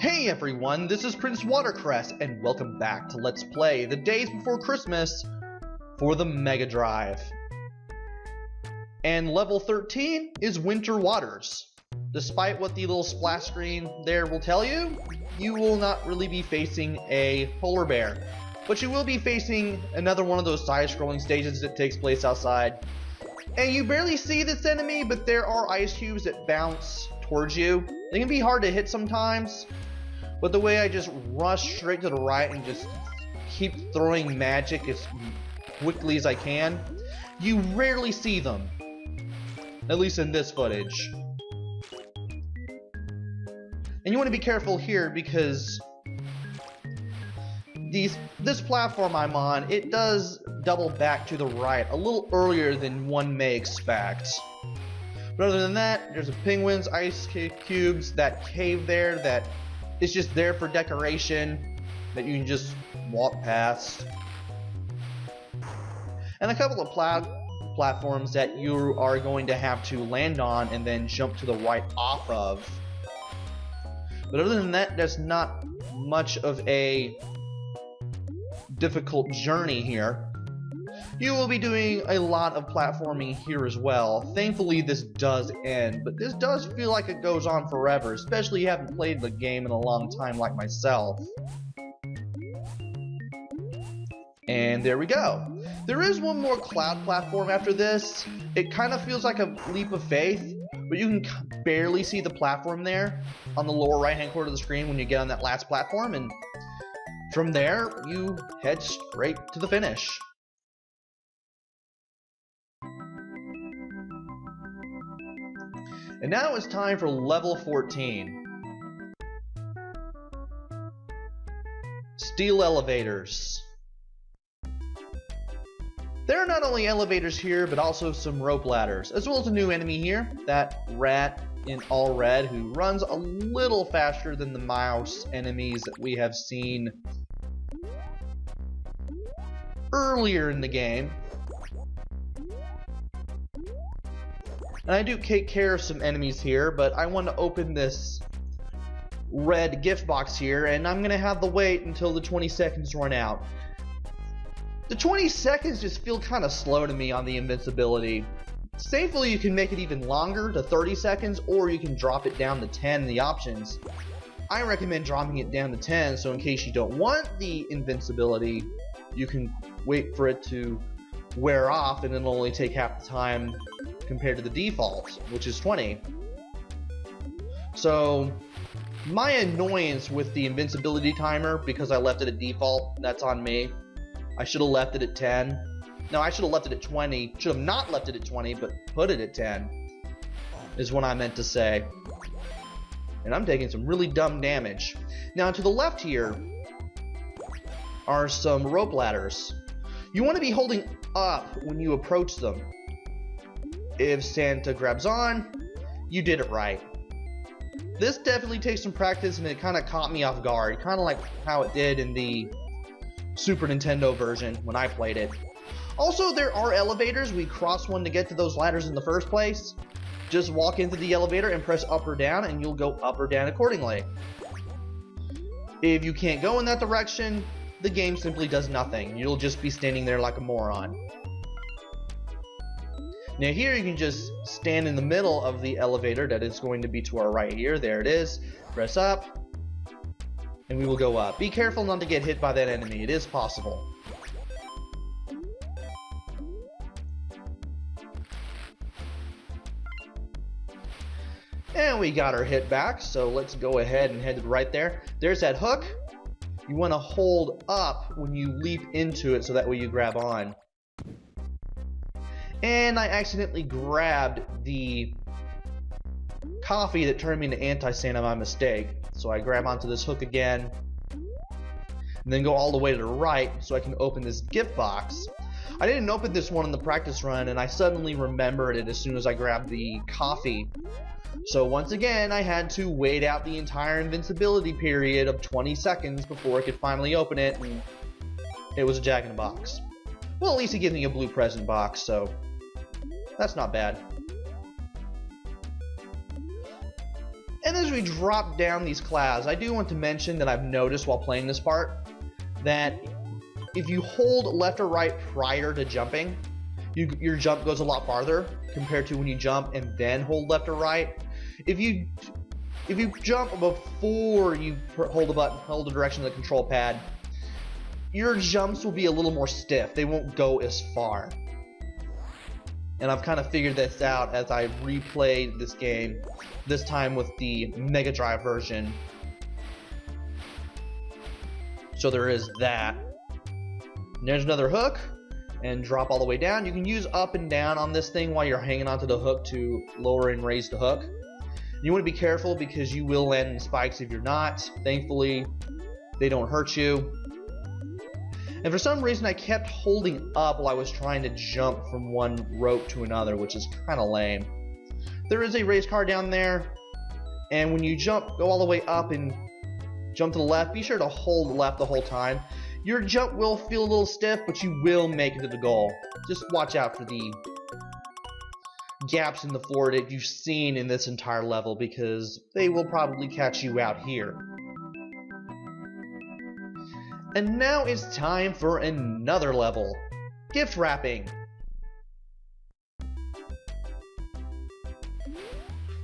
Hey everyone, this is PrinceWatercress, and welcome back to Let's Play the Days Before Christmas for the Mega Drive. And level 13 is Winter Waters. Despite what the little splash screen there will tell you, you will not really be facing a polar bear. But you will be facing another one of those side-scrolling stages that takes place outside. And you barely see this enemy, but there are ice cubes that bounce towards you. They can be hard to hit sometimes, but the way I just rush straight to the right and just keep throwing magic as quickly as I can, you rarely see them. At least in this footage. And you want to be careful here because this platform I'm on, it does double back to the right a little earlier than one may expect. But other than that, there's a penguin's ice cubes, that cave there that is just there for decoration that you can just walk past. And a couple of platforms that you are going to have to land on and then jump to the right off of. But other than that, there's not much of a difficult journey here. You will be doing a lot of platforming here as well. Thankfully this does end, but this does feel like it goes on forever, especially if you haven't played the game in a long time like myself. And there we go. There is one more cloud platform after this. It kind of feels like a leap of faith, but you can barely see the platform there on the lower right hand corner of the screen when you get on that last platform, and from there you head straight to the finish. And now it's time for level 14. Steel elevators. There are not only elevators here, but also some rope ladders, as well as a new enemy here, that rat in all red who runs a little faster than the mouse enemies that we have seen earlier in the game. And I do take care of some enemies here, but I want to open this red gift box here, and I'm going to have to wait until the 20 seconds run out. The 20 seconds just feel kind of slow to me on the invincibility. Thankfully you can make it even longer to 30 seconds, or you can drop it down to 10 in the options. I recommend dropping it down to 10, so in case you don't want the invincibility, you can wait for it to wear off and it'll only take half the time compared to the default, which is 20. So my annoyance with the invincibility timer, because I left it at default, that's on me. I should have left it at 10. No, I should have left it at 20. Should have not left it at 20, but put it at 10, is what I meant to say. And I'm taking some really dumb damage. Now to the left here are some rope ladders. You want to be holding up when you approach them. If Santa grabs on, you did it right. This definitely takes some practice, and it kind of caught me off guard, kind of like how it did in the Super Nintendo version when I played it. Also, there are elevators. We cross one to get to those ladders in the first place. Just walk into the elevator and press up or down, and you'll go up or down accordingly. If you can't go in that direction, the game simply does nothing. You'll just be standing there like a moron. Now here you can just stand in the middle of the elevator that is going to be to our right here. There it is. Press up, and we will go up. Be careful not to get hit by that enemy. It is possible. And we got our hit back, so let's go ahead and head right there. There's that hook. You want to hold up when you leap into it so that way you grab on. And I accidentally grabbed the coffee that turned me into Anti-Santa by mistake. So I grab onto this hook again, and then go all the way to the right so I can open this gift box. I didn't open this one in the practice run, and I suddenly remembered it as soon as I grabbed the coffee. So once again, I had to wait out the entire invincibility period of 20 seconds before I could finally open it, and it was a Jack-in-the-Box. Well, at least he gave me a blue present box, so that's not bad. And as we drop down these clouds, I do want to mention that I've noticed while playing this part that if you hold left or right prior to jumping, your jump goes a lot farther compared to when you jump and then hold left or right. If you jump before you hold the direction of the control pad, your jumps will be a little more stiff. They won't go as far. And I've kind of figured this out as I replayed this game, this time with the Mega Drive version. So there is that. And there's another hook, and drop all the way down. You can use up and down on this thing while you're hanging onto the hook to lower and raise the hook. You want to be careful because you will land in spikes if you're not. Thankfully, they don't hurt you. And for some reason, I kept holding up while I was trying to jump from one rope to another, which is kind of lame. There is a race car down there, and when you jump, go all the way up and jump to the left. Be sure to hold left the whole time. Your jump will feel a little stiff, but you will make it to the goal. Just watch out for the gaps in the floor that you've seen in this entire level, because they will probably catch you out here. And now it's time for another level. Gift wrapping.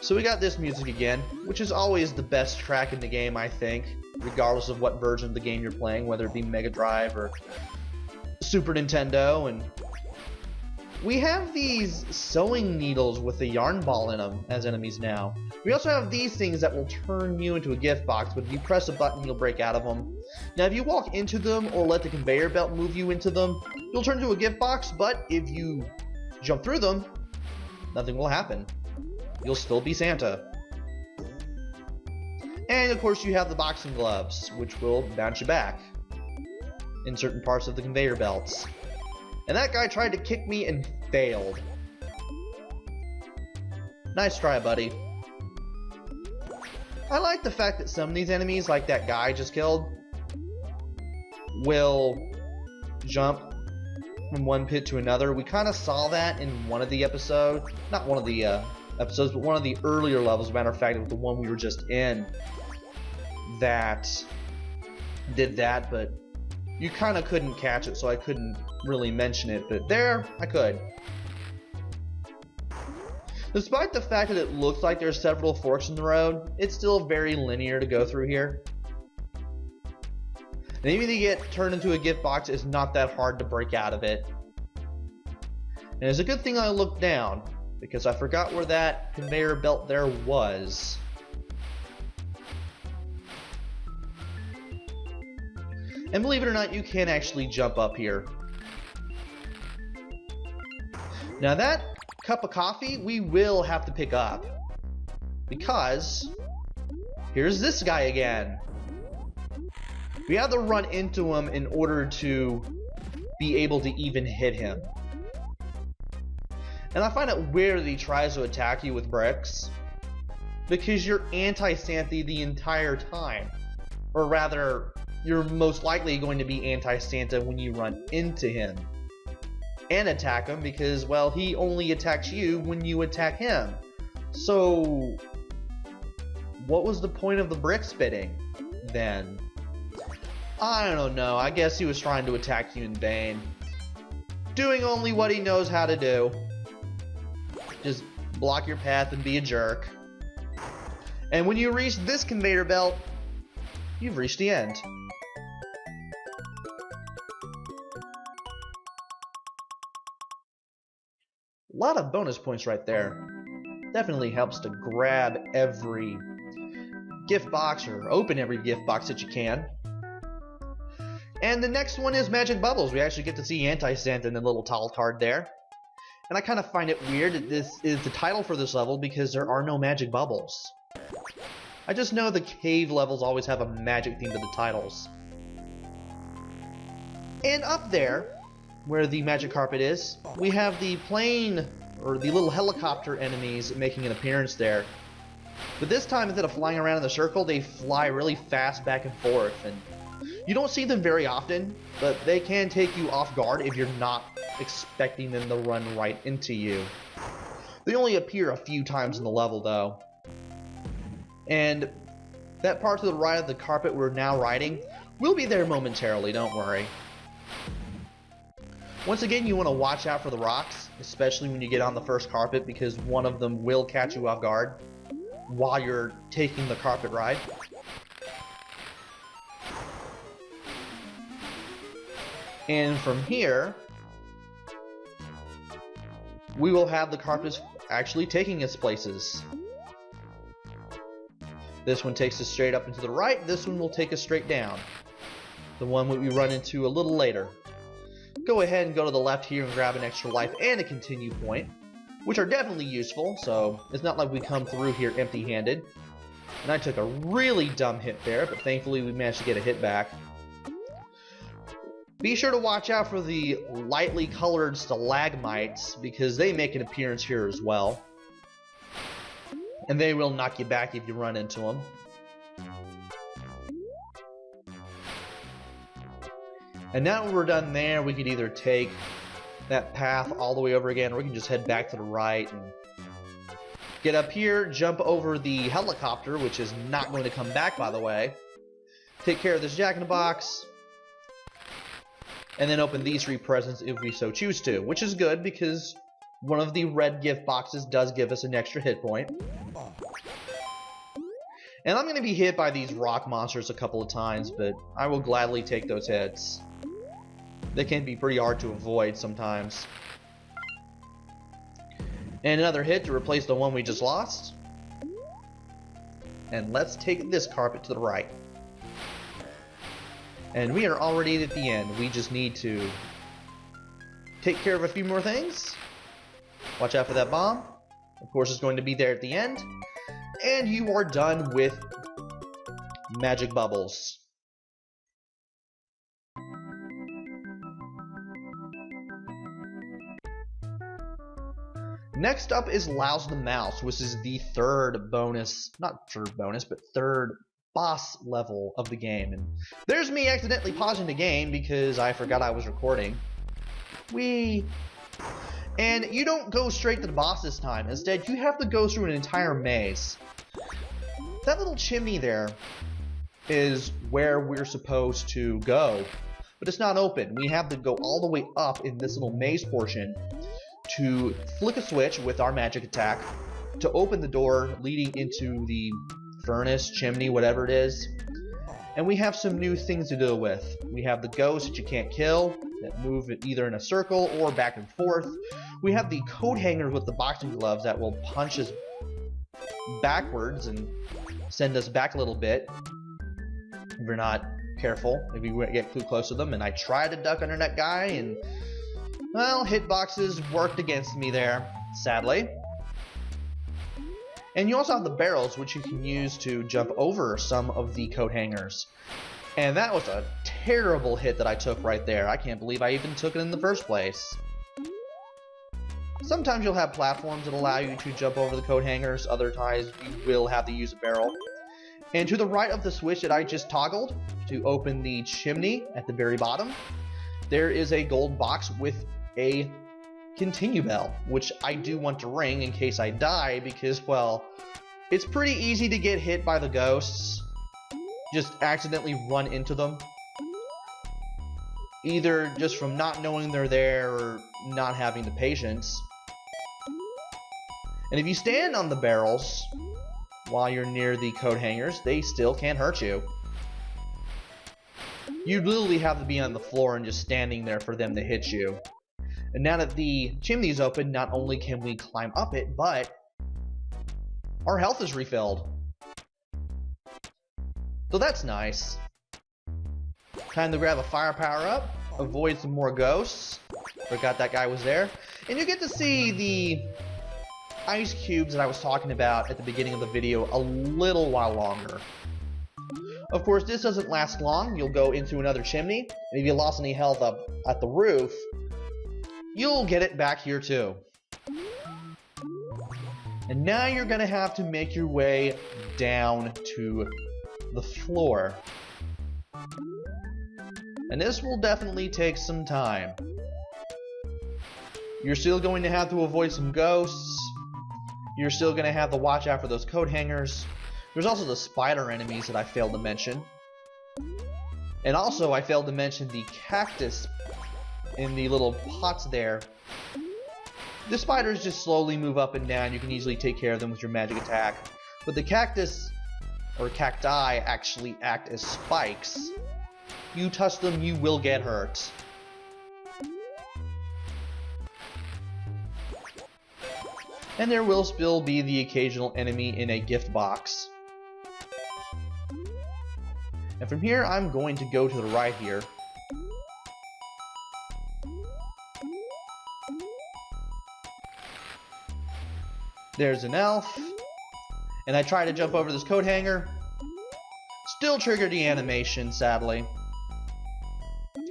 So we got this music again, which is always the best track in the game, I think, regardless of what version of the game you're playing, whether it be Mega Drive or Super Nintendo. And we have these sewing needles with a yarn ball in them as enemies now. We also have these things that will turn you into a gift box, but if you press a button, you'll break out of them. Now, if you walk into them or let the conveyor belt move you into them, you'll turn into a gift box, but if you jump through them, nothing will happen. You'll still be Santa. And of course, you have the boxing gloves, which will bounce you back in certain parts of the conveyor belts. And that guy tried to kick me and failed. Nice try, buddy. I like the fact that some of these enemies, like that guy I just killed, will jump from one pit to another. We kind of saw that in one of the episodes. Not one of the episodes, but one of the earlier levels. As a matter of fact, it was the one we were just in that did that, but you kind of couldn't catch it, so I couldn't really mention it, but there, I could. Despite the fact that it looks like there's several forks in the road, it's still very linear to go through here. And even if you get turned into a gift box, it's not that hard to break out of it. And it's a good thing I looked down, because I forgot where that conveyor belt there was. And believe it or not, you can actually jump up here. Now that cup of coffee, we will have to pick up, because here's this guy again. We have to run into him in order to be able to even hit him. And I find it weird that he tries to attack you with bricks, because you're anti-Santa the entire time. Or rather, you're most likely going to be anti-Santa when you run into him and attack him, because, well, he only attacks you when you attack him. So what was the point of the brick spitting then? I don't know. I guess he was trying to attack you in vain, doing only what he knows how to do. Just block your path and be a jerk. And when you reach this conveyor belt, you've reached the end. A lot of bonus points right there. Definitely helps to grab every gift box or open every gift box that you can. And the next one is Magic Bubbles. We actually get to see Anti-Santa in the little tile card there. And I kind of find it weird that this is the title for this level, because there are no magic bubbles. I just know the cave levels always have a magic theme to the titles. And up there, where the magic carpet is, we have the plane, or the little helicopter enemies making an appearance there. But this time, instead of flying around in the circle, they fly really fast back and forth. And you don't see them very often, but they can take you off guard if you're not expecting them to run right into you. They only appear a few times in the level, though. And that part to the right of the carpet we're now riding will be there momentarily, don't worry. Once again, you want to watch out for the rocks, especially when you get on the first carpet, because one of them will catch you off guard while you're taking the carpet ride. And from here, we will have the carpets actually taking us places. This one takes us straight up and to the right, this one will take us straight down. The one we run into a little later. Go ahead and go to the left here and grab an extra life and a continue point, which are definitely useful, so it's not like we come through here empty-handed. And I took a really dumb hit there, but thankfully we managed to get a hit back. Be sure to watch out for the lightly colored stalagmites, because they make an appearance here as well. And they will knock you back if you run into them. And now when we're done there, we could either take that path all the way over again, or we can just head back to the right and get up here, jump over the helicopter, which is not going to come back, by the way. Take care of this Jack-in-the-Box. And then open these 3 presents if we so choose to, which is good because one of the red gift boxes does give us an extra hit point. And I'm going to be hit by these rock monsters a couple of times, but I will gladly take those hits. They can be pretty hard to avoid sometimes. And another hit to replace the one we just lost. And let's take this carpet to the right. And we are already at the end. We just need to take care of a few more things. Watch out for that bomb. Of course, it's going to be there at the end. And you are done with magic bubbles. Next up is Laus the Mouse, which is the third bonus, not third bonus, but third boss level of the game. And there's me accidentally pausing the game because I forgot I was recording. Whee! And you don't go straight to the boss this time. Instead, you have to go through an entire maze. That little chimney there is where we're supposed to go, but it's not open. We have to go all the way up in this little maze portion to flick a switch with our magic attack to open the door leading into the furnace, chimney, whatever it is. And we have some new things to deal with. We have the ghosts that you can't kill, that move either in a circle or back and forth. We have the coat hangers with the boxing gloves that will punch us backwards and send us back a little bit if we're not careful, if we get too close to them. And I tried to duck under that guy, and well, hitboxes worked against me there, sadly. And you also have the barrels, which you can use to jump over some of the coat hangers. And that was a terrible hit that I took right there. I can't believe I even took it in the first place. Sometimes you'll have platforms that allow you to jump over the coat hangers. Other times you will have to use a barrel. And to the right of the switch that I just toggled to open the chimney at the very bottom, there is a gold box with a continue bell, which I do want to ring in case I die, because, well, it's pretty easy to get hit by the ghosts. Just accidentally run into them. Either just from not knowing they're there or not having the patience. And if you stand on the barrels while you're near the coat hangers, they still can't hurt you. You literally have to be on the floor and just standing there for them to hit you. And now that the chimney is open, not only can we climb up it, but our health is refilled. So that's nice. Time to grab a firepower up, avoid some more ghosts. Forgot that guy was there. And you get to see the ice cubes that I was talking about at the beginning of the video a little while longer. Of course, this doesn't last long. You'll go into another chimney, and if you lost any health up at the roof, you'll get it back here too. And now you're gonna have to make your way down to the floor. And this will definitely take some time. You're still going to have to avoid some ghosts. You're still gonna have to watch out for those coat hangers. There's also the spider enemies that I failed to mention. And also, I failed to mention the cactus in the little pots there. The spiders just slowly move up and down. You can easily take care of them with your magic attack. But the cactus, or cacti, actually act as spikes. You touch them, you will get hurt. And there will still be the occasional enemy in a gift box. And from here, I'm going to go to the right here. There's an elf. And I try to jump over this coat hanger. Still triggered the animation, sadly.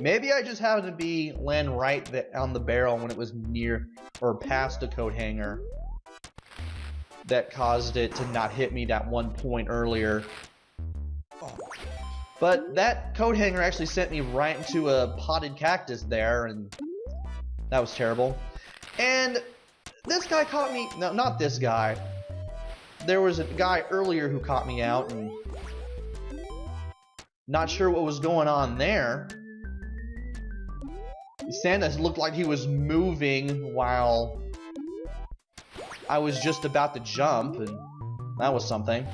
Maybe I just happened to be land right on the barrel when it was near or past the coat hanger. That caused it to not hit me that one point earlier. But that coat hanger actually sent me right into a potted cactus there, and that was terrible. And this guy caught me. No, not this guy. There was a guy earlier who caught me out, and not sure what was going on there. Santa looked like he was moving while I was just about to jump, and that was something.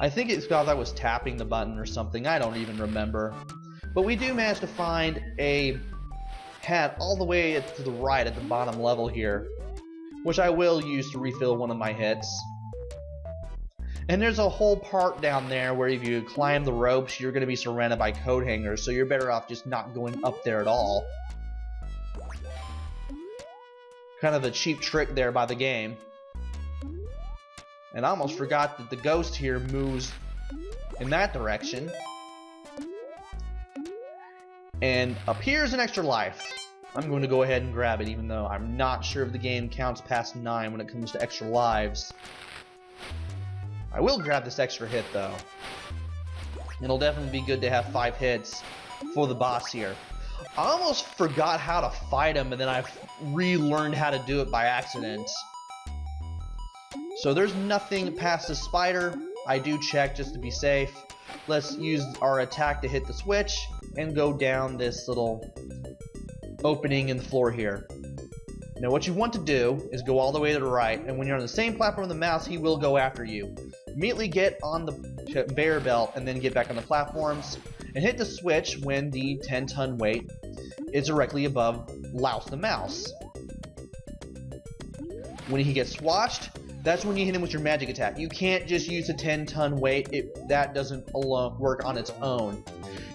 I think it's because I was tapping the button or something, I don't even remember. But we do manage to find a hat all the way to the right at the bottom level here, which I will use to refill one of my hits. And there's a whole part down there where if you climb the ropes, you're going to be surrounded by coat hangers, so you're better off just not going up there at all. Kind of a cheap trick there by the game. And I almost forgot that the ghost here moves in that direction. And up here is an extra life. I'm going to go ahead and grab it, even though I'm not sure if the game counts past 9 when it comes to extra lives. I will grab this extra hit, though. It'll definitely be good to have 5 hits for the boss here. I almost forgot how to fight him, and then I relearned how to do it by accident. So there's nothing past the spider. I do check just to be safe. Let's use our attack to hit the switch and go down this little opening in the floor here. Now what you want to do is go all the way to the right, and when you're on the same platform of the mouse, he will go after you. Immediately get on the conveyor belt and then get back on the platforms and hit the switch when the 10-ton weight is directly above Laus the Mouse. When he gets swatched, that's when you hit him with your magic attack. You can't just use a 10-ton weight. That doesn't alone work on its own.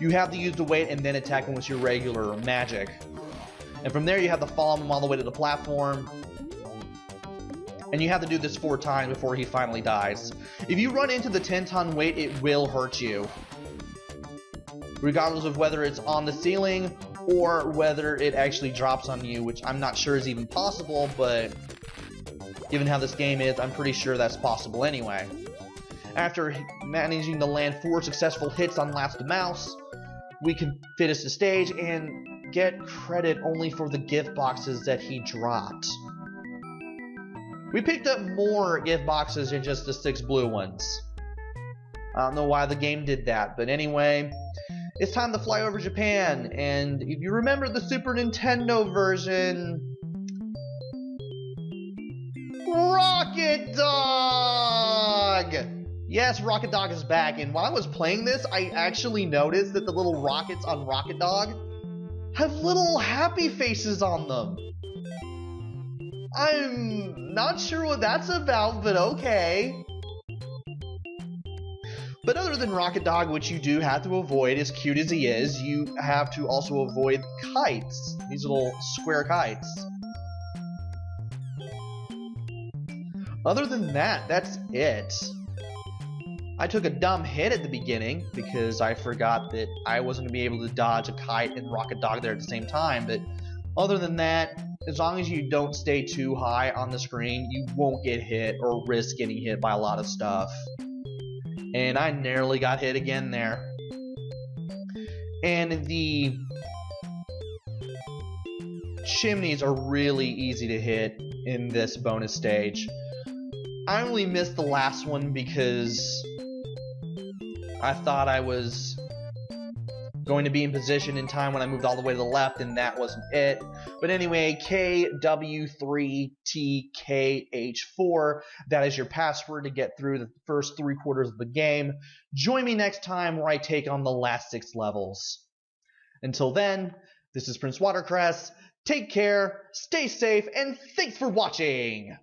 You have to use the weight and then attack him with your regular magic. And from there you have to follow him all the way to the platform. And you have to do this 4 times before he finally dies. If you run into the 10-ton weight, it will hurt you. Regardless of whether it's on the ceiling or whether it actually drops on you, which I'm not sure is even possible, but given how this game is, I'm pretty sure that's possible anyway. After managing to land 4 successful hits on Laus the Mouse, we can finish the stage and get credit only for the gift boxes that he dropped. We picked up more gift boxes than just the 6 blue ones. I don't know why the game did that, but anyway, it's time to fly over Japan, and if you remember the Super Nintendo version, Rocket Dog! Yes, Rocket Dog is back, and while I was playing this, I actually noticed that the little rockets on Rocket Dog have little happy faces on them. I'm not sure what that's about, but okay. But other than Rocket Dog, which you do have to avoid, as cute as he is, you have to also avoid kites. These little square kites. Other than that, that's it. I took a dumb hit at the beginning because I forgot that I wasn't going to be able to dodge a kite and Rocket Dog there at the same time, but other than that, as long as you don't stay too high on the screen, you won't get hit or risk getting hit by a lot of stuff. And I nearly got hit again there. And the chimneys are really easy to hit in this bonus stage. I only missed the last one because I thought I was going to be in position in time when I moved all the way to the left, and that wasn't it. But anyway, KW3TKH4, that is your password to get through the first 3 quarters of the game. Join me next time where I take on the last 6 levels. Until then, this is PrinceWatercress. Take care, stay safe, and thanks for watching!